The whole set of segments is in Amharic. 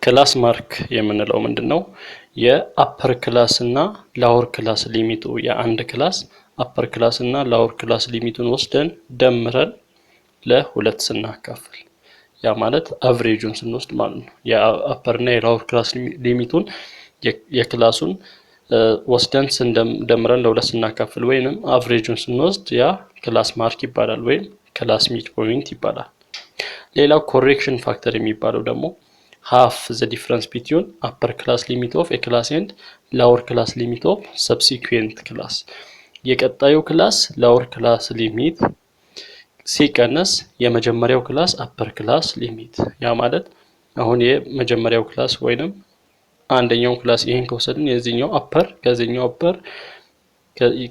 ክላስ ማርክ የምንለው ምንድነው? የአፐር ክላስ እና ላወር ክላስ ሊሚቱ የአንድ ክላስ አፐር ክላስ እና ላወር ክላስ ሊሚቱን ወስደን ደምረን ለሁለት ስናካፍል ያ ማለት አቨሬጁን ስንወስድ ማለት ነው። የአፐር እና የላወር ክላስ ሊሚቱን የክላሱን ወስደን ደምረን ለሁለት ስናካፍል ወይንም አቨሬጁን ስንወስድ ያ ክላስ ማርክ ይባላል ወይም ክላስ ሚድ ፖይንት ይባላል። ሌላው ኮሬክሽን ፋክተር የሚባለው ደግሞ half the difference between upper class limit of a class and lower class limit of subsequent class የቀጣዩ ክላስ lower class limit ሲቀነስ የመጀመሪያው ክላስ upper class limit ያ ማለት አሁን የመጀመሪያው ክላስ ወይንም አንደኛው ክላስ ይሄን ከወሰድን የዚህኛው upper ከዚህኛው upper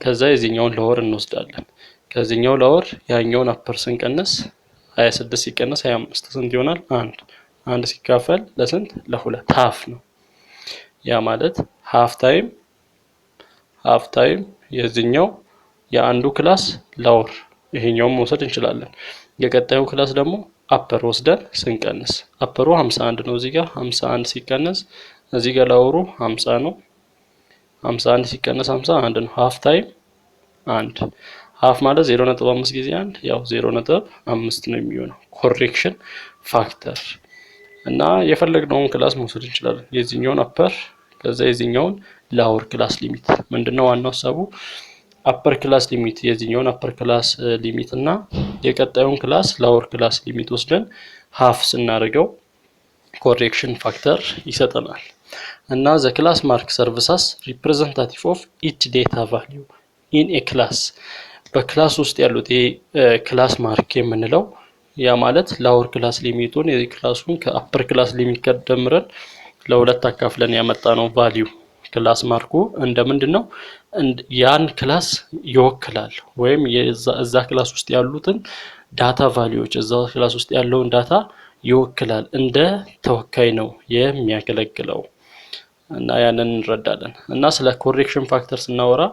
ከዛ የዚህኛውን lower እንወስዳለን። ከዚህኛው lower ያኛውን upper ስንቀነስ 26 ሲቀነስ 25 ስንት ይሆናል? አንድ ሲካፈል ለስንት? ለሁለት half ነው። ያ ማለት half time የዚህኛው የአንዱ ክላስ lower ይሄኛው መውሰድ እንችላለን። የቀጣዩ ክላስ ደግሞ upper ወስደን ስንቀንስ upper 51 ነው። እዚህ ጋር 51 ሲቀነስ እዚህ ጋር lower 50 ነው። 51 ሲቀነስ 51 ነው። half time 1 half ማለት 0.5 ጊዜ 1 ያው 0.5 ነው የሚሆነው ኮሬክሽን ፋክተር እና የፈለግነውን ክላስ መውሰድ እንችላለን። የዚህኛውን upper ከዛ የዚህኛውን lower ክላስ ሊሚት ምንድነው ዋናው ሐሳቡ upper ክላስ ሊሚት የዚህኛውን upper ክላስ ሊሚት እና የቀጣዩን ክላስ lower ክላስ ሊሚት ወስደን half ስናደርገው ኮሬክሽን ፋክተር ይሰጠናል። እና the class mark serves as representative of each data value in a class በክላስ ውስጥ ያሉት ክላስ ማርክ የምንለው ያ ማለት ላወር ክላስ ሊሚቱን የክላሱን ከአፐር ክላስ ሊሚት ጋር ደምረን ለሁለት አካፍለን ያመጣነው ቫልዩ ክላስ ማርኩ እንደምንድነው ያን ክላስ ይወክላል ወይም እዛ ክላስ ውስጥ ያሉትን ዳታ ቫልዩዎች እዛ ክላስ ውስጥ ያለውን ዳታ ይወክላል እንደ ተወካይ ነው የሚያገለግለው እና ያንን እንረዳለን። እና ስለ ኮሬክሽን ፋክተር ስናወራ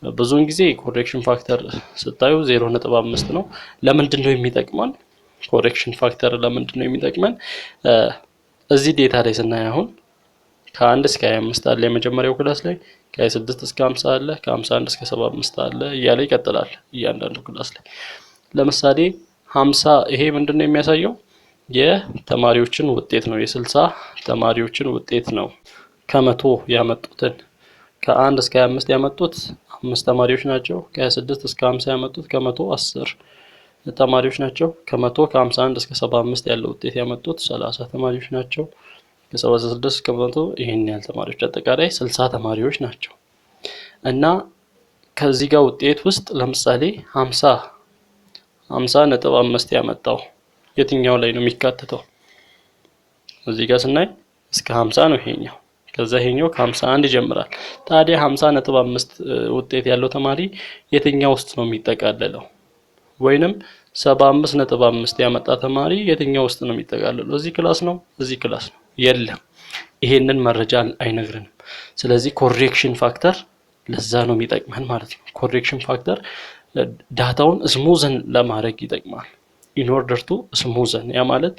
ብዙውን ጊዜ ኮሬክሽን ፋክተር ስታዩ 0.5 ነው። ለምንድን ነው የሚጠቅመን? ኮሬክሽን ፋክተር ለምንድን ነው የሚጠቅመን? እዚህ ዴታ ላይ ስናይ አሁን ከ1 እስከ 25 አለ የመጀመሪያው ክላስ ላይ፣ ከ26 እስከ 50 አለ፣ ከ51 እስከ 75 አለ እያለ ይቀጥላል እያንዳንዱ ክላስ ላይ። ለምሳሌ 50 ይሄ ምንድነው የሚያሳየው? የተማሪዎችን ውጤት ነው። የ60 ተማሪዎችን ውጤት ነው። ከመቶ ያመጡትን ከ1 እስከ 25 ያመጡት 5 ተማሪዎች ናቸው። ከ26 እስከ 50 ያመጡት ከመቶ 10 ተማሪዎች ናቸው። ከመቶ ከ51 እስከ 75 ያለው ውጤት ያመጡት 30 ተማሪዎች ናቸው። ከ76 እስከ 100 ይሄን ያህል ተማሪዎች አጠቃላይ 60 ተማሪዎች ናቸው። እና ከዚህ ጋር ውጤት ውስጥ ለምሳሌ 50.5 ያመጣው የትኛው ላይ ነው የሚካተተው? እዚህ ጋር ስናይ እስከ 50 ነው ይሄኛው። ከዛ ይሄኛው ከ51 ይጀምራል። ታዲያ 50.5 ውጤት ያለው ተማሪ የትኛው ውስጥ ነው የሚጠቃለለው? ወይንም 75.5 ያመጣ ተማሪ የትኛው ውስጥ ነው የሚጠቃለለው? እዚህ ክላስ ነው? እዚህ ክላስ ነው? የለም። ይሄንን መረጃ አይነግረንም። ስለዚህ ኮሬክሽን ፋክተር ለዛ ነው የሚጠቅመን ማለት ነው። ኮሬክሽን ፋክተር ዳታውን ስሙዝን ለማድረግ ይጠቅማል። in order to smoothen ያ ማለት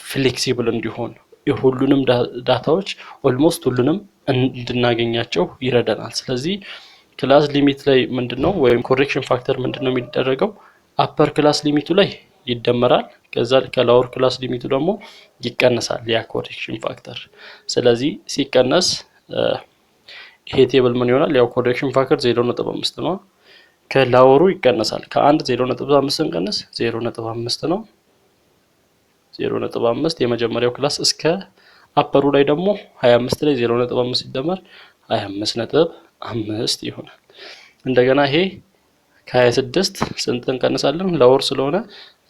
ፍሌክሲብል እንዲሆን የሁሉንም ዳታዎች ኦልሞስት ሁሉንም እንድናገኛቸው ይረዳናል። ስለዚህ ክላስ ሊሚት ላይ ምንድነው ወይም ኮሬክሽን ፋክተር ምንድነው የሚደረገው? አፐር ክላስ ሊሚቱ ላይ ይደመራል። ከዛ ከላወር ክላስ ሊሚቱ ደግሞ ይቀነሳል ያ ኮሬክሽን ፋክተር። ስለዚህ ሲቀነስ ይሄ ቴብል ምን ይሆናል? ያው ኮሬክሽን ፋክተር 0.5 ነው። ከላወሩ ይቀነሳል። ከ1 0.5 ስንቀንስ 0.5 ነው። 0.5 የመጀመሪያው ክላስ እስከ አፐሩ ላይ ደግሞ 25 ላይ 0.5 ሲደመር 25.5 ይሆናል። እንደገና ይሄ ከ26 ስንት እንቀንሳለን? ላወር ስለሆነ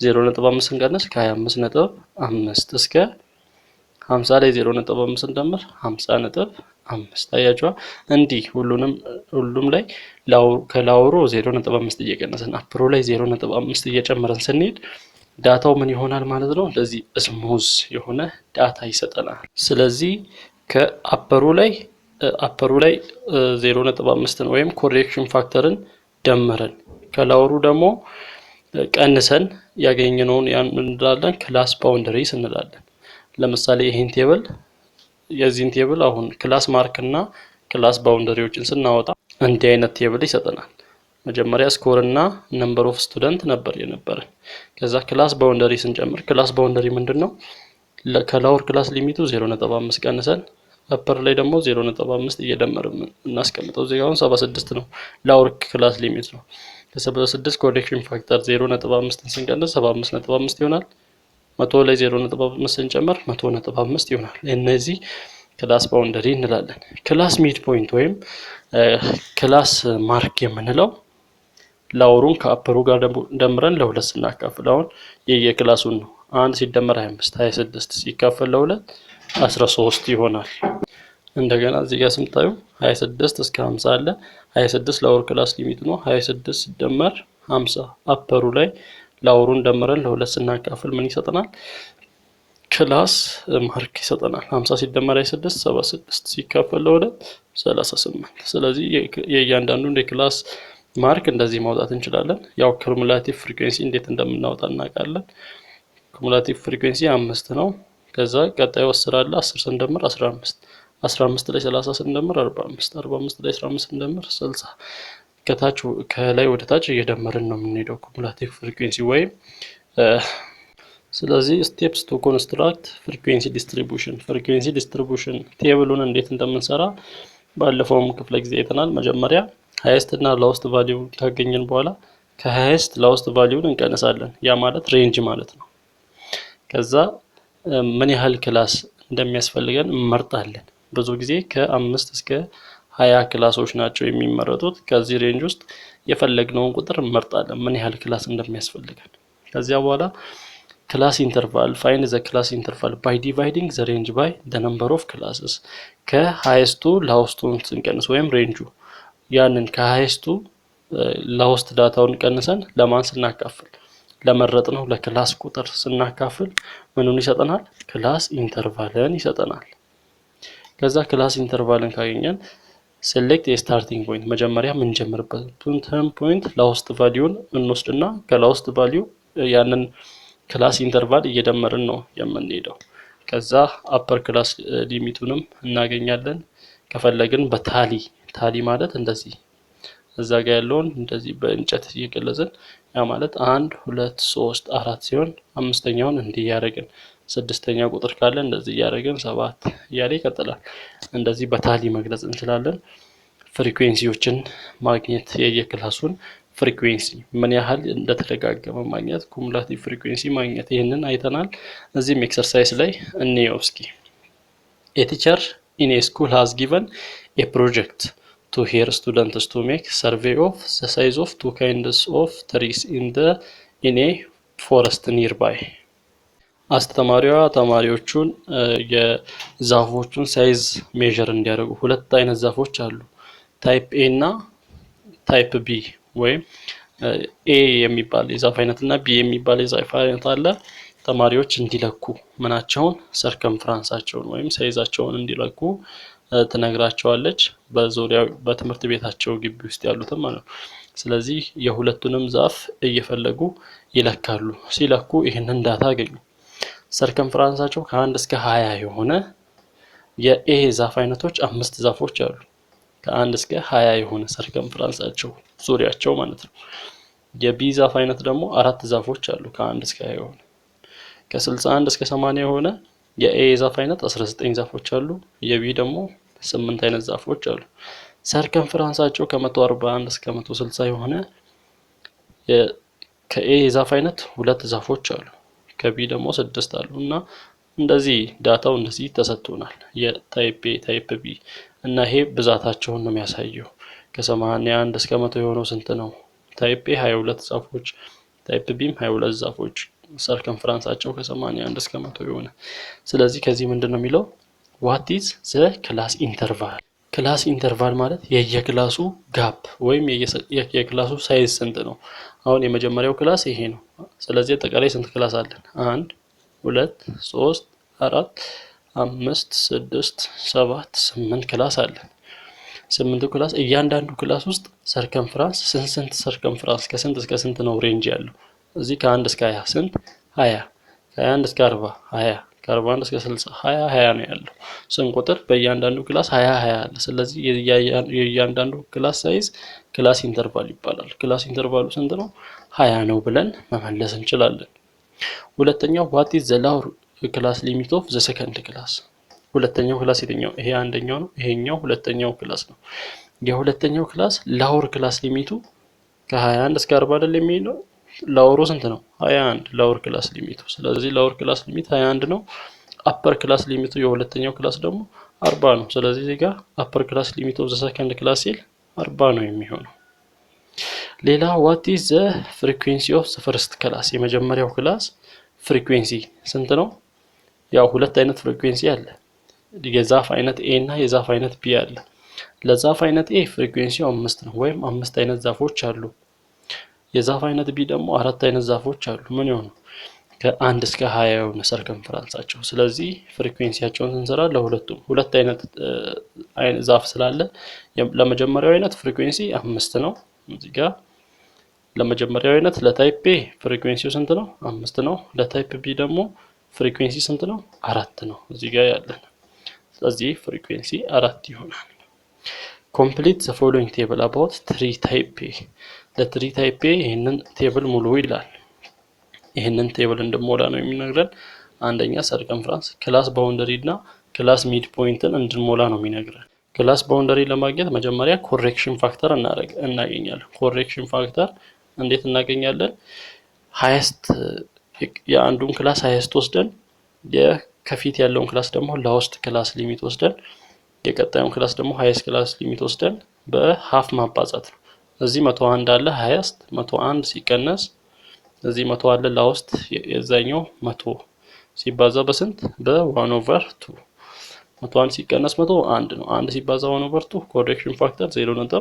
0.5 እንቀንስ ከ25.5 እስከ 50 ላይ 0.5 እንደምር 50.5 ታያችኋ። እንዲህ ሁሉም ላይ ከላወሩ 0.5 እየቀነሰን አፕሮ ላይ 0.5 እየጨመረን ስንሄድ ዳታው ምን ይሆናል ማለት ነው? ለዚህ ስሙዝ የሆነ ዳታ ይሰጠናል። ስለዚህ ከአፐሩ ላይ 0.5 ወይም ኮሬክሽን ፋክተርን ደምረን ከላወሩ ደግሞ ቀንሰን ያገኘነውን ያን እንላለን ክላስ ባውንደሪስ እንላለን። ለምሳሌ ይሄን ቴብል የዚህን ቴብል አሁን ክላስ ማርክ እና ክላስ ባውንደሪዎችን ስናወጣ እንዲህ አይነት ቴብል ይሰጠናል። መጀመሪያ ስኮር እና ነምበር ኦፍ ስቱደንት ነበር የነበረን። ከዛ ክላስ ባውንደሪ ስንጨምር ክላስ ባውንደሪ ምንድነው? ከላወር ክላስ ሊሚቱ 0.5 ቀንሰን አፐር ላይ ደግሞ 0.5 እየደመርን እናስቀምጠው። እዚህ አሁን 76 ነው፣ ላወር ክላስ ሊሚት ነው። ከ76 ኮሬክሽን ፋክተር 0.5 ስንቀንስ 75.5 ይሆናል። 100 ላይ 0.5 ስንጨምር 100.5 ይሆናል። እነዚህ ክላስ ባውንደሪ እንላለን። ክላስ ሚድ ፖይንት ወይም ክላስ ማርክ የምንለው ላወሩን ከአፐሩ ጋር ደምረን ለሁለት ስናካፍል አሁን የየክላሱን ነው። 1 ሲደመር 25 26 ሲካፈል ለሁለት 13 ይሆናል። እንደገና እዚህ ጋር ስምታዩ 26 እስከ 50 አለ። 26 ላወር ክላስ ሊሚት ነው። 26 ሲደመር 50 አፐሩ ላይ ላወሩን ደምረን ለሁለት ስናካፍል ምን ይሰጠናል? ክላስ ማርክ ይሰጠናል። 50 ሲደመር 26 76 ሲካፈል ለሁለት 38። ስለዚህ የእያንዳንዱን የክላስ ማርክ እንደዚህ ማውጣት እንችላለን። ያው ኩሙላቲቭ ፍሪኩዌንሲ እንዴት እንደምናወጣ እናውቃለን። ኩሙላቲቭ ፍሪኩዌንሲ 5 ነው። ከዛ ቀጣዩ 10 አለ። 10 ስንደምር 15 15 ላይ 30 ስንደምር 45 45 ላይ 15 ስንደምር 60 ከላይ ወደ ታች እየደመርን ነው የምንሄደው ኩሙላቲቭ ፍሪኩዌንሲ ወይም ስለዚህ ስቴፕስ ቱ ኮንስትራክት ፍሪኩዌንሲ ዲስትሪቢዩሽን ቴብሉን እንዴት እንደምንሰራ ባለፈውም ክፍለ ጊዜ አይተናል። መጀመሪያ ሃይስት እና ላውስት ቫልዩ ካገኘን በኋላ ከሃይስት ላውስት ቫልዩን እንቀንሳለን። ያ ማለት ሬንጅ ማለት ነው። ከዛ ምን ያህል ክላስ እንደሚያስፈልገን እንመርጣለን። ብዙ ጊዜ ከ5 እስከ 20 ክላሶች ናቸው የሚመረጡት። ከዚህ ሬንጅ ውስጥ የፈለግነውን ቁጥር እንመርጣለን ምን ያህል ክላስ እንደሚያስፈልገን። ከዚያ በኋላ ክላስ ኢንተርቫል ፋይንድ ዘ ክላስ ኢንተርቫል ባይ ዲቫይዲንግ ዘ ሬንጅ ባይ ዘ ነምበር ኦፍ ክላስስ። ከሃይስቱ ላውስቱን ስንቀንስ ወይም ሬንጁ ያንን ከሃይስቱ ላውስት ዳታውን ቀንሰን ለማን ስናካፍል ለመረጥነው ለክላስ ቁጥር ስናካፍል ምኑን ይሰጠናል? ክላስ ኢንተርቫልን ይሰጠናል። ከዛ ክላስ ኢንተርቫልን ካገኘን ሴሌክት የስታርቲንግ ፖይንት መጀመሪያ የምንጀምርበት ፖይንት ላውስት ቫልዩን እንወስድና ከላውስት ቫልዩ ያንን ክላስ ኢንተርቫል እየደመርን ነው የምንሄደው። ከዛ አፐር ክላስ ሊሚቱንም እናገኛለን። ከፈለግን ታሊ ማለት እንደዚህ እዛ ጋር ያለውን እንደዚህ በእንጨት እየገለጽን ያ ማለት 1 2 3 4 ሲሆን አምስተኛውን እንዲህ ያደረግን ስድስተኛ ቁጥር ካለ እንደዚህ ያደረግን 7 እያለ ይቀጥላል። እንደዚህ በታሊ መግለጽ እንችላለን። ፍሪኩዌንሲዎችን ማግኘት የየክላሱን ፍሪኩዌንሲ ምን ያህል እንደተደጋገመ ማግኘት ኩሙላቲቭ ፍሪኩዌንሲ ማግኘት ይሄንን አይተናል። እዚህም ኤክሰርሳይዝ ላይ እንየው እስኪ። A teacher in a school has given a project to her students to make survey of the size of 2 kinds of trees in a forest nearby. አስተማሪዋ ተማሪዎቹን የዛፎቹን ሳይዝ ሜዠር እንዲያደርጉ ሁለት አይነት ዛፎች አሉ፣ ታይፕ ኤ እና ታይፕ ቢ ወይም ኤ የሚባል የዛፍ አይነት እና ቢ የሚባል የዛፍ አይነት አለ። ተማሪዎች እንዲለኩ ምናቸውን ሰርከምፍራንሳቸውን ወይም ሳይዛቸውን እንዲለኩ ትነግራቸዋለች። በዙሪያው በትምህርት ቤታቸው ግቢ ውስጥ ያሉትም ማለት ነው። ስለዚህ የሁለቱንም ዛፍ እየፈለጉ ይለካሉ። ሲለኩ ይህንን ዳታ አገኙ። ሰርከምፍራንሳቸው ከ1 እስከ 20 የሆነ የኤ ዛፍ አይነቶች 5 ዛፎች አሉ። ከ1 እስከ 20 የሆነ ሰርከምፍራንሳቸው ዙሪያቸው ማለት ነው። የቢ ዛፍ አይነት ደግሞ 4 ዛፎች አሉ ከ1 እስከ 20 የሆነ። ከ61 እስከ 80 የሆነ የኤ ዛፍ አይነት 19 ዛፎች አሉ። የቢ ደግሞ 8 አይነት ዛፎች አሉ። ሰርከምፍራንሳቸው ከ141 እስከ 160 የሆነ ከኤ ዛፍ አይነት 2 ዛፎች አሉ። ከቢ ደግሞ 6 አሉ እና እንደዚህ ዳታው እንደዚህ ተሰጥቶናል። የታይፕ ኤ ታይፕ ቢ እና ይሄ ብዛታቸውን ነው የሚያሳየው። ከ81 እስከ 100 የሆነው ስንት ነው? ታይፕ ኤ 22 ዛፎች፣ ታይፕ ቢም 22 ዛፎች ሰርከምፍራንሳቸው ከ81 እስከ 100 የሆነ። ስለዚህ ከዚህ ምንድነው የሚለው what is the class interval? ክላስ ኢንተርቫል ማለት የየክላሱ ጋፕ ወይም የክላሱ ሳይዝ ስንት ነው። አሁን የመጀመሪያው ክላስ ይሄ ነው። ስለዚህ አጠቃላይ ስንት ክላስ አለን? 1 2 3 4 5 6 7 8 ክላስ አለን። 8 ክላስ እያንዳንዱ ክላስ ውስጥ ሰርከምፍራንስ ስንት ሰርከምፍራንስ ከስንት እስከ ስንት ነው ሬንጅ ያለው? እዚህ ከ1 እስከ 20 ስንት 20፣ ከ21 እስከ 40 20፣ ከ41 እስከ 60 20 ነው ያለው። ስንት ቁጥር በእያንዳንዱ ክላስ 20 አለ። ስለዚህ የእያንዳንዱ ክላስ ሳይዝ ክላስ ኢንተርቫል ይባላል። ክላስ ኢንተርቫሉ ስንት ነው? 20 ነው ብለን መመለስ እንችላለን። ሁለተኛው what is the lower class limit of the second class? ሁለተኛው ክላስ የትኛው? ይሄ አንደኛው ነው፣ ይሄኛው ሁለተኛው ክላስ ነው። የሁለተኛው ክላስ ላወር ክላስ ሊሚቱ ከ21 እስከ 40 አይደል የሚለው? ላወሩ ስንት ነው? 21 ላወር ክላስ ሊሚቱ። ስለዚህ ላወር ክላስ ሊሚት 21 ነው። አፐር ክላስ ሊሚቱ የሁለተኛው ክላስ ደግሞ 40 ነው። ስለዚህ እዚህ ጋር አፐር ክላስ ሊሚት ኦፍ ዘ ሰከንድ ክላስ ሲል 40 ነው የሚሆነው። ሌላ what is the frequency of the first class? የመጀመሪያው ክላስ ፍሪኩዌንሲ ስንት ነው? ያው ሁለት አይነት ፍሪኩዌንሲ አለ። የዛፍ አይነት ኤ እና የዛፍ አይነት ቢ አለ። ለዛፍ አይነት ኤ ፍሪኩዌንሲው 5 ነው፣ ወይም 5 አይነት ዛፎች አሉ። የዛፍ አይነት ቢ ደግሞ 4 አይነት ዛፎች አሉ። ምን ይሆኑ? ከ1 እስከ 20 የሆነ ሰርከምፈረንሳቸው። ስለዚህ ፍሪኩዌንሲያቸውን ስንሰራ ለሁለቱም ሁለት አይነት ዛፍ ስላለ ለመጀመሪያው አይነት ፍሪኩዌንሲ 5 ነው። እዚህ ጋር ለመጀመሪያው አይነት ለታይፕ ኤ ፍሪኩዌንሲው ስንት ነው? 5 ነው። ለታይፕ ቢ ደግሞ ፍሪኩዌንሲ ስንት ነው? 4 ነው እዚህ ጋር ያለን። ስለዚህ ፍሪኩዌንሲ 4 ይሆናል። ኮምፕሊት ዘ ፎሎዊንግ ቴብል አባውት ትሪ ታይፕ ኤ። ለትሪ ታይፕ ኤ ይህንን ቴብል ሙሉ ይላል። ይህንን ቴብል እንድሞላ ነው የሚነግረን። አንደኛ ሰርከምፍራንስ፣ ክላስ ባውንደሪ እና ክላስ ሚድ ፖይንትን እንድንሞላ ነው የሚነግረን። ክላስ ባውንደሪ ለማግኘት መጀመሪያ ኮሬክሽን ፋክተር እናገኛለን። ኮሬክሽን ፋክተር እንዴት እናገኛለን? ሃይስት የአንዱን ክላስ ሃይስት ወስደን የከፊት ያለውን ክላስ ደግሞ ላውስት ክላስ ሊሚት ወስደን የቀጣዩን ክላስ ደግሞ ሃይስት ክላስ ሊሚት ወስደን በሃፍ ማባዛት ነው። እዚህ 101 አለ ሃይስት 101 ሲቀነስ እዚህ 100 አለ ላውስት የዛኛው 100 ሲባዛ በስንት? በ1/2 101 ሲቀነስ 100 1 ነው። 1 ሲባዛ 1/2 ኮሬክሽን ፋክተር 0.5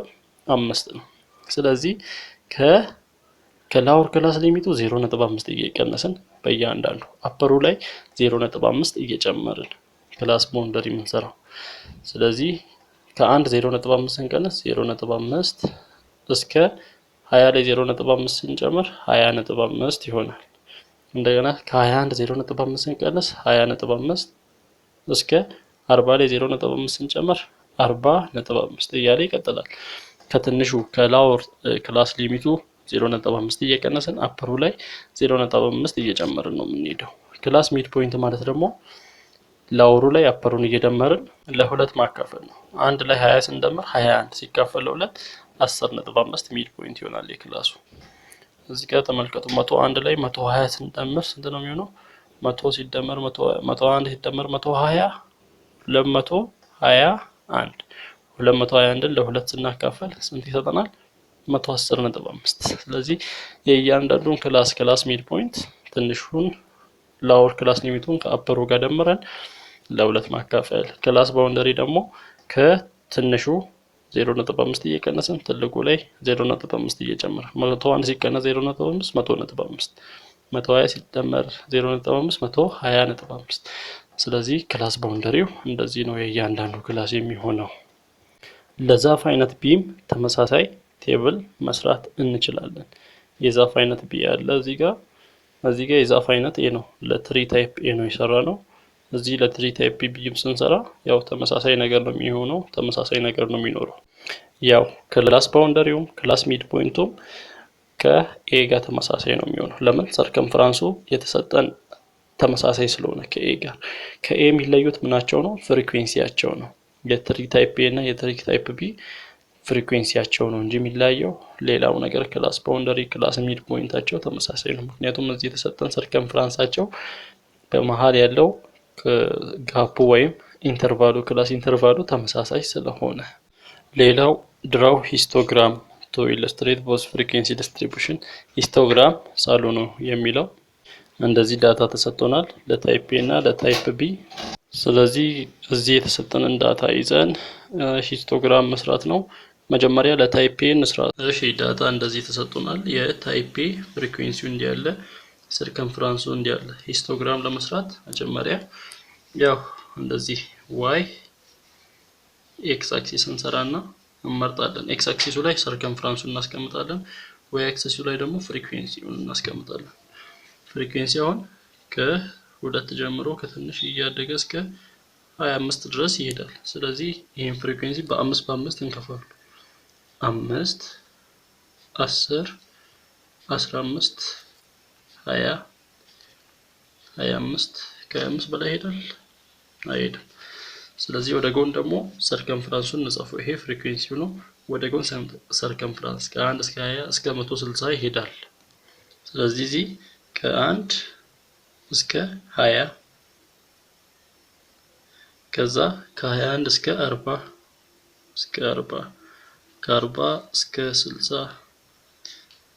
ነው። ስለዚህ ከላወር ክላስ ሊሚቱ 0.5 እየቀነስን በእያንዳንዱ አፐሩ ላይ 0.5 እየጨመርን ክላስ ባውንደሪ የምንሰራው። ስለዚህ ከ1 0.5 ስንቀነስ 0.5 እስከ 20 ላይ 0.5 ስንጨምር 20.5 ይሆናል። እንደገና ከ21 0.5 ስንቀነስ 20.5 እስከ 40 ላይ 0.5 ስንጨምር 40.5 እያለ ይቀጥላል። ከትንሹ ከላወር ክላስ ሊሚቱ 0.5 እየቀነስን አፐሩ ላይ 0.5 እየጨመርን ነው የምንሄደው። ክላስ ሚድ ፖይንት ማለት ደግሞ ላወሩ ላይ አፐሩን እየደመርን ለሁለት ማካፈል ነው። አንድ ላይ 20 ስንደምር 21 ሲካፈል ለሁለት 10.5 ሚድ ፖይንት ይሆናል የክላሱ። እዚህ ጋር ተመልከቱ 101 ላይ 120 ስንደምር ስንት ነው የሚሆነው? 100 ሲደመር 101 ሲደመር 120 221 221ን ለሁለት ስናካፈል ስንት ይሰጠናል? 110.5። ስለዚህ የእያንዳንዱን ክላስ ሚድ ፖይንት ትንሹን ላወር ክላስ ሊሚቱን ከአፐሩ ጋር ደምረን ለሁለት ማካፈል። ክላስ ባውንደሪ ደግሞ ከትንሹ 0.5 እየቀነስን ትልቁ ላይ 0.5 እየጨመርን 101 ሲቀነስ 0.5 100.5 120 ሲደመር 0.5 120.5። ስለዚህ ክላስ ባውንደሪው እንደዚህ ነው የእያንዳንዱ ክላስ የሚሆነው። ለዛፍ አይነት ቢም ተመሳሳይ ቴብል መስራት እንችላለን። የዛፍ አይነት ቢ ያለ እዚህ ጋር የዛፍ አይነት ኤ ነው። ለትሪ ታይፕ ኤ ነው የሰራ ነው። እዚህ ለትሪ ታይፕ ቢም ስንሰራ ያው ተመሳሳይ ነገር ነው የሚሆነው፣ ተመሳሳይ ነገር ነው የሚኖረው። ያው ክላስ ባውንደሪውም ክላስ ሚድ ፖይንቱም ከኤ ጋር ተመሳሳይ ነው የሚሆነው። ለምን? ሰርከምፍራንሱ የተሰጠን ተመሳሳይ ስለሆነ ከኤ ጋር። ከኤ የሚለዩት ምናቸው ነው? ፍሪኩዌንሲያቸው ነው። የትሪ ታይፕ ኤ እና የትሪ ታይፕ ቢ ፍሪኩዌንሲያቸው ነው እንጂ የሚለያየው ሌላው ነገር ክላስ ባውንደሪ ክላስ ሚድ ፖይንታቸው ተመሳሳይ ነው። ምክንያቱም እዚህ የተሰጠን ሰርከምፍራንሳቸው በመሃል ያለው ጋፑ ወይም ኢንተርቫሉ ክላስ ኢንተርቫሉ ተመሳሳይ ስለሆነ። ሌላው ድራው ሂስቶግራም ቱ ኢለስትሬት ቦዝ ፍሪኩዌንሲ ዲስትሪቢዩሽን። ሂስቶግራም ሳሉ ነው የሚለው እንደዚህ ዳታ ተሰጥቶናል ለታይፕ ኤ እና ለታይፕ ቢ። ስለዚህ እዚህ የተሰጠንን ዳታ ይዘን ሂስቶግራም መስራት ነው። መጀመሪያ ለታይፕ ኤ እንስራ። እሺ ዳታ እንደዚህ ተሰጥቶናል። የታይፕ ኤ ፍሪኩዌንሲው እንዲያለ ሰርከምፍራንሱ እንዲያለ ሂስቶግራም ለመስራት መጀመሪያ ያው እንደዚህ ዋይ ኤክስ አክሲስ እንሰራና እንመርጣለን። ኤክስ አክሲሱ ላይ ሰርከምፍራንሱን እናስቀምጣለን። ዋይ አክሲሱ ላይ ደግሞ ፍሪኩዌንሲውን እናስቀምጣለን። ፍሪኩዌንሲ አሁን 2 ጀምሮ ከትንሽ እያደገ እስከ 25 ድረስ ይሄዳል። ስለዚህ ይሄን ፍሪኩዌንሲ በ5 እንከፋፍል። 5 10 15 20 25 ከ25 በላይ ይሄዳል አይሄድም። ስለዚህ ወደ ጎን ደግሞ ሰርከምፍራንሱን እንጻፈው። ይሄ ፍሪኩዌንሲው ነው። ወደ ጎን ሰርከምፍራንስ ከ1 እስከ 20 እስከ 160 ይሄዳል። ስለዚህ እዚህ ከ1 እስከ 20 ከዛ ከ21 እስከ 40 ከ40 እስከ 60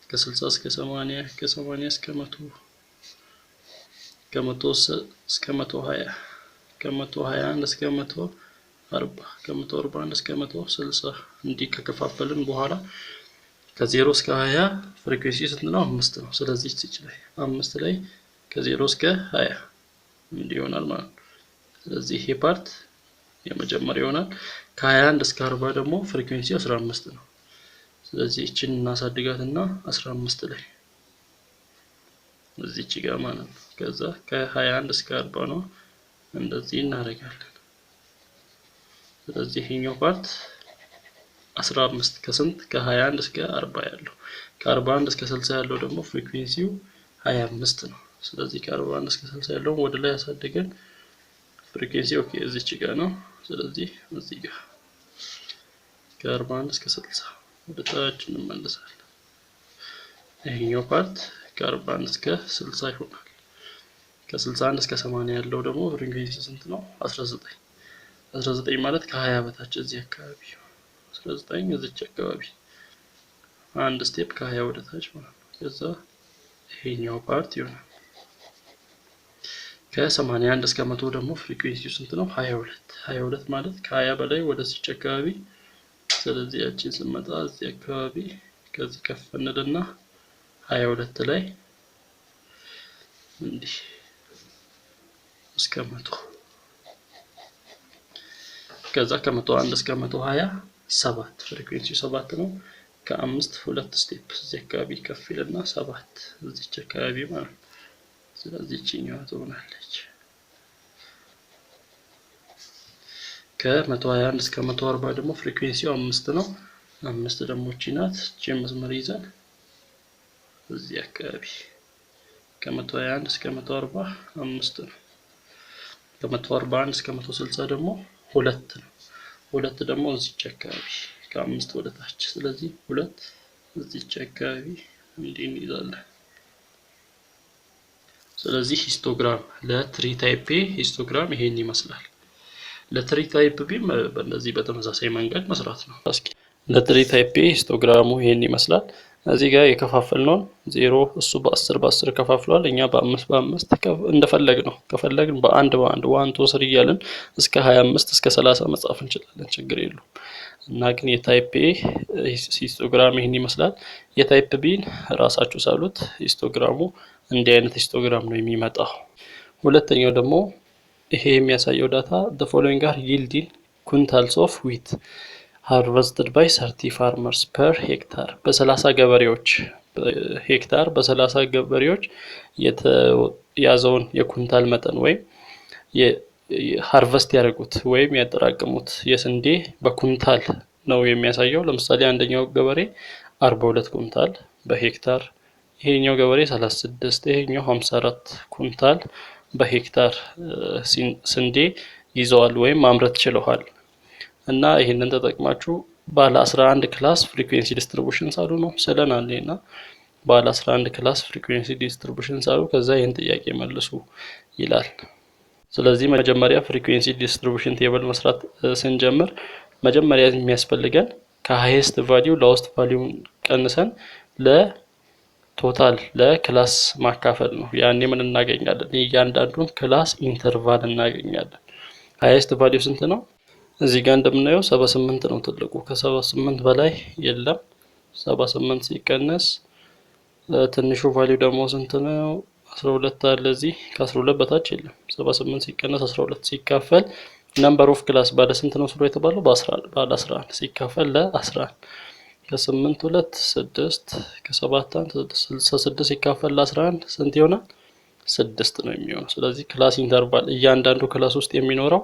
ከ60 እስከ 80 ከ80 እስከ 100 ከ100 እስከ 120 ከ121 እስከ 140 ከ141 እስከ 160 እንዲህ ከከፋፈልን በኋላ ከ0 እስከ 20 ፍሪኩዌንሲ ስንት ነው? 5 ነው። ስለዚህ እዚህ ላይ 5 ላይ ከ0 እስከ 20 እንዲህ ይሆናል ማለት ነው። ስለዚህ ይሄ ፓርት የመጀመሪያው ይሆናል። ከ21 እስከ 40 ደግሞ ፍሪኩዌንሲ 15 ነው። ስለዚህ እቺን እናሳድጋትና 15 ላይ እዚች ጋር ማለት ነው። ከዛ ከ21 እስከ 40 ነው። እንደዚህ እናደርጋለን። ስለዚህ ይሄኛው ፓርት 15 ከስንት ከ21 እስከ 40 ያለው ከ41 እስከ 60 ያለው ደግሞ ፍሪኩዌንሲው 25 ነው። ስለዚህ ከ41 እስከ 60 ያለው ወደ ላይ ያሳደገን ፍሪኩዌንሲ ኦኬ እዚች ጋር ነው። ስለዚህ እዚህ ጋር ከ41 እስከ 60 ወደ ታች እንመለሳለን። ይሄኛው ፓርት ከ41 እስከ 60 ይሆናል። ከ61 እስከ 80 ያለው ደግሞ ፍሪኩዌንሲ ስንት ነው? 19 19 ማለት ከ20 በታች እዚህ አካባቢ 19 እዚች አካባቢ አንድ ስቴፕ ከ20 ወደ ታች ማለት ነው። ከዛ ይሄኛው ፓርት ይሆናል። ከ81 እስከ 100 ደግሞ ፍሪኩዌንሲው ስንት ነው? 22 22 ማለት ከ20 በላይ ወደዚች አካባቢ። ስለዚህ ያቺን ስንመጣ እዚህ አካባቢ ከዚህ ከፍ እንልና 22 ላይ እንዲህ እስከ 100 ከዛ ከ101 እስከ 120 7 ፍሪኩዌንሲው 7 ነው። ከ5 2 ስቴፕ እዚህ አካባቢ ከፍ ይልና 7 እዚች አካባቢ ማለት ነው። ስለዚህ እቺኛዋ ትሆናለች። ከ121 እስከ 140 ደግሞ ፍሪኩዌንሲው 5 ነው። 5 ደግሞ እቺ ናት። እቺ መስመር ይዘን እዚህ አካባቢ ከ121 እስከ 140 5 ነው። ከ141 እስከ 160 ደግሞ 2 ነው። 2 ደግሞ እዚች አካባቢ ከ5 ወደ ታች። ስለዚህ 2 እዚች አካባቢ እንዲህ እንይዛለን። ስለዚህ ሂስቶግራም ለትሪ ታይፕ ኤ ሂስቶግራም ይሄን ይመስላል። ለትሪ ታይፕ ቢ በእነዚህ በተመሳሳይ መንገድ መስራት ነው። እስኪ ለትሪ ታይፕ ኤ ሂስቶግራሙ ይሄን ይመስላል። እዚህ ጋር የከፋፈልነውን 0 እሱ በ10 በ10 ከፋፍሏል። እኛ በ5 በ5 እንደፈለግ ነው። ከፈለግን በአንድ 1 2 3 እያልን እስከ 25 እስከ 30 መጻፍ እንችላለን፣ ችግር የለውም። እና ግን የታይፕ ኤ ሂስቶግራም ይሄን ይመስላል። የታይፕ ቢን ራሳችሁ ሳሉት ሂስቶግራሙ እንዲህ አይነት ሂስቶግራም ነው የሚመጣው። ሁለተኛው ደግሞ ይሄ የሚያሳየው ዳታ the following are yielding quintals of wheat harvested by 30 farmers per hectare በ30 ገበሬዎች ሄክታር በ30 ገበሬዎች የተያዘውን የኩንታል መጠን ወይም ሃርቨስት ያደረጉት ወይም ያጠራቀሙት የስንዴ በኩንታል ነው የሚያሳየው። ለምሳሌ አንደኛው ገበሬ 42 ኩንታል በሄክታር፣ ይሄኛው ገበሬ 36፣ ይሄኛው 54 ኩንታል በሄክታር ስንዴ ይዘዋል ወይም ማምረት ችለዋል። እና ይሄንን ተጠቅማችሁ ባለ 11 ክላስ ፍሪኩዌንሲ ዲስትሪቢዩሽን ሳሉ ነው ስለናልና ባለ 11 ክላስ ፍሪኩዌንሲ ዲስትሪቢዩሽን ሳሉ ከዛ ይሄን ጥያቄ መልሱ ይላል። ስለዚህ መጀመሪያ ፍሪኩዌንሲ ዲስትሪቢዩሽን ቴብል መስራት ስንጀምር መጀመሪያ የሚያስፈልገን ከሃይስት ቫልዩ ሎወስት ቫልዩ ቀንሰን ለቶታል ለክላስ ማካፈል ነው። ያኔ ምን እናገኛለን? እያንዳንዱን ክላስ ኢንተርቫል እናገኛለን። ሃይስት ቫልዩ ስንት ነው? እዚህ ጋር እንደምናየው 78 ነው ትልቁ። ከ78 በላይ የለም። 78 ሲቀነስ ትንሹ ቫልዩ ደግሞ ስንት ነው? 12 አለ እዚህ። ከ12 በታች የለም። 78 ሲቀነስ 12 ሲካፈል ነምበር ኦፍ ክላስ ባለ ስንት ነው ስሎ የተባለው? ባለ 11 ሲካፈል ለ11 ከ8 2 6 ከ7 1 66 ሲካፈል ለ11 ስንት ይሆናል? 6 ነው የሚሆነው። ስለዚህ ክላስ ኢንተርቫል እያንዳንዱ ክላስ ውስጥ የሚኖረው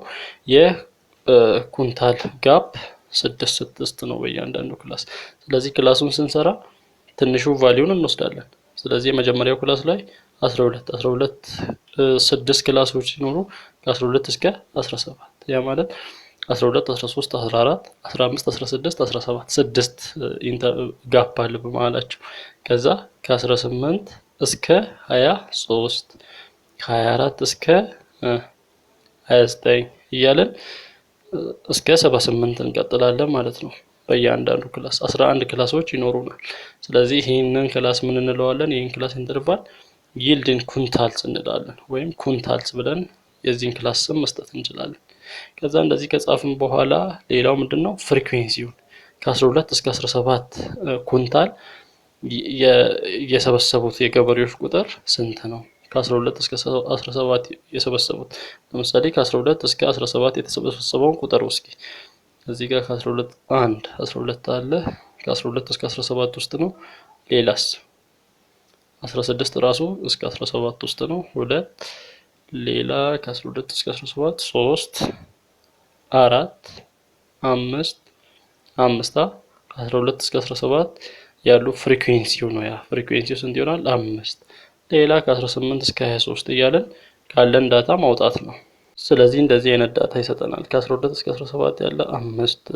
የኩንታል ጋፕ 6 ነው በእያንዳንዱ ክላስ። ስለዚህ ክላሱን ስንሰራ ትንሹ ቫሊዩን እንወስዳለን። ስለዚህ የመጀመሪያው ክላስ ላይ 12 6 ክላሶች ሲኖሩ ከ12 እስከ 17 ያ ማለት 12 13 14 15 16 17 6 ጋፕ አለ በመሃላቸው። ከዛ ከ18 እስከ 23 ከ24 እስከ 29 እያለን እስከ 78 እንቀጥላለን ማለት ነው። በእያንዳንዱ ክላስ 11 ክላሶች ይኖሩናል። ስለዚህ ይህንን ክላስ ምን እንለዋለን? ይህን ክላስ ኢንተርቫል ይልድን ኩንታልስ እንላለን፣ ወይም ኩንታልስ ብለን የዚህን ክላስ ስም መስጠት እንችላለን። ከዛ እንደዚህ ከጻፍን በኋላ ሌላው ምንድነው? ፍሪኩዌንሲውን ከ12 እስከ 17 ኩንታል የሰበሰቡት የገበሬዎች ቁጥር ስንት ነው? ከ12 እስከ 17 የሰበሰቡት ለምሳሌ ከ12 እስከ 17 የተሰበሰበውን ቁጥር እስኪ እዚህ ጋር ከ12 12 አለ። ከ12 እስከ 17 ውስጥ ነው። ሌላስ 16 ራሱ እስከ 17 ውስጥ ነው። 2 ሌላ ከ12 እስከ 17 3 4 5 ከ12 እስከ 17 ያሉ ፍሪኩዌንሲው ነው። ያ ፍሪኩዌንሲው ስንት ይሆናል? 5 ሌላ ከ18 እስከ 23 እያለን ካለን ዳታ ማውጣት ነው። ስለዚህ እንደዚህ አይነት ዳታ ይሰጠናል። ከ12 እስከ 17 ያለ 5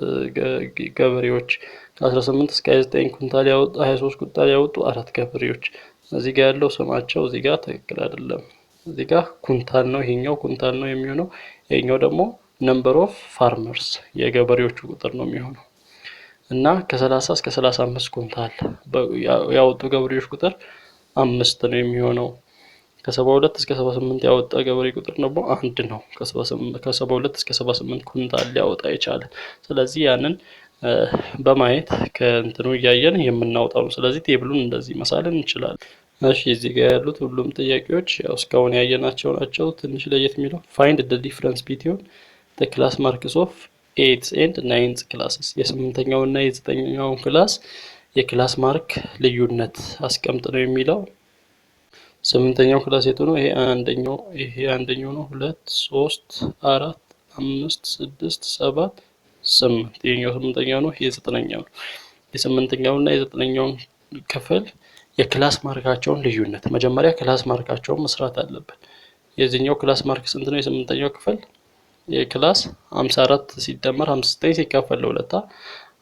ገበሬዎች፣ ከ18 እስከ 29 ኩንታል ያወጡ 23 ኩንታል ያወጡ 4 ገበሬዎች። እዚህ ጋር ያለው ስማቸው እዚህ ጋር ትክክል አይደለም። እዚህ ጋር ኩንታል ነው፣ ይሄኛው ኩንታል ነው የሚሆነው። ይሄኛው ደግሞ ነምበር ኦፍ ፋርመርስ የገበሬዎቹ ቁጥር ነው የሚሆነው። እና ከ30 እስከ 35 ኩንታል ያወጡ ገበሬዎች ቁጥር 5 ነው የሚሆነው። ከ72 እስከ 78 ያወጣ ገበሬ ቁጥር ደግሞ 1 ነው። ከ72 እስከ 78 ኩንታል ሊያወጣ የቻለ። ስለዚህ ያንን በማየት ከእንትኑ እያየን የምናወጣው ነው። ስለዚህ ቴብሉን እንደዚህ መሳለን እንችላለን። እሺ እዚህ ጋር ያሉት ሁሉም ጥያቄዎች ያው እስካሁን ያየናቸው ናቸው። ትንሽ ለየት የሚለው ፋይንድ ዘ ዲፈረንስ ቢትዊን ዘ ክላስ ማርክስ ኦፍ 8th and 9th ክላስስ የስምንተኛው እና የዘጠነኛው ክላስ የክላስ ማርክ ልዩነት አስቀምጥ ነው የሚለው። ስምንተኛው ክላስ የቱ ነው? ይሄ አንደኛው ነው። 2 3 4 5 6 7 8 ይሄኛው ስምንተኛው ነው። ይሄ ዘጠነኛው ነው። የስምንተኛው እና የዘጠነኛውን ክፍል የክላስ ማርካቸውን ልዩነት መጀመሪያ ክላስ ማርካቸውን መስራት አለብን። የዚህኛው ክላስ ማርክ ስንት ነው? የስምንተኛው ክፍል የክላስ 54 ሲደመር 59 ሲካፈል ለሁለት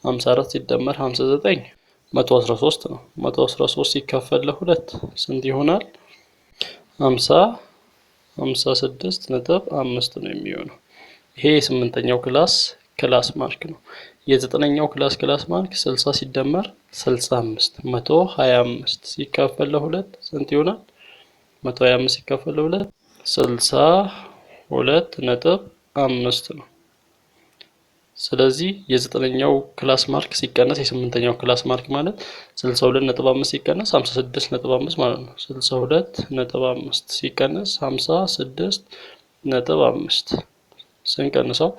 54 ሲደመር 59 113 ነው። 113 ሲካፈል ለሁለት ስንት ይሆናል? 56.5 ነው የሚሆነው። ይሄ የስምንተኛው ክላስ ማርክ ነው። የዘጠነኛው ክላስ ማርክ 60 ሲደመር 65 125 ሲካፈል ለሁለት ስንት ይሆናል? 125 ሲካፈል ለሁለት 62.5 ነው። ስለዚህ የዘጠነኛው ክላስ ማርክ ሲቀነስ የስምንተኛው ክላስ ማርክ ማለት 62.5 ሲቀነስ 56.5 ማለት ነው። 62.5 ሲቀነስ 56.5 ስንቀንሰው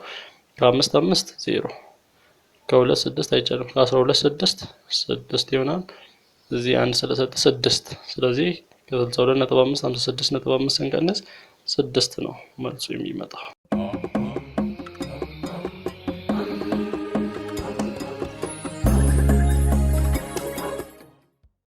ከ5 5 0 ከ2 6 አይቻልም። ከ12 6 ይሆናል። እዚህ አንድ ስለሰጠ 6 ስለዚህ ከ62.5 56.5 ስንቀንስ 6 ነው መልሱ የሚመጣው።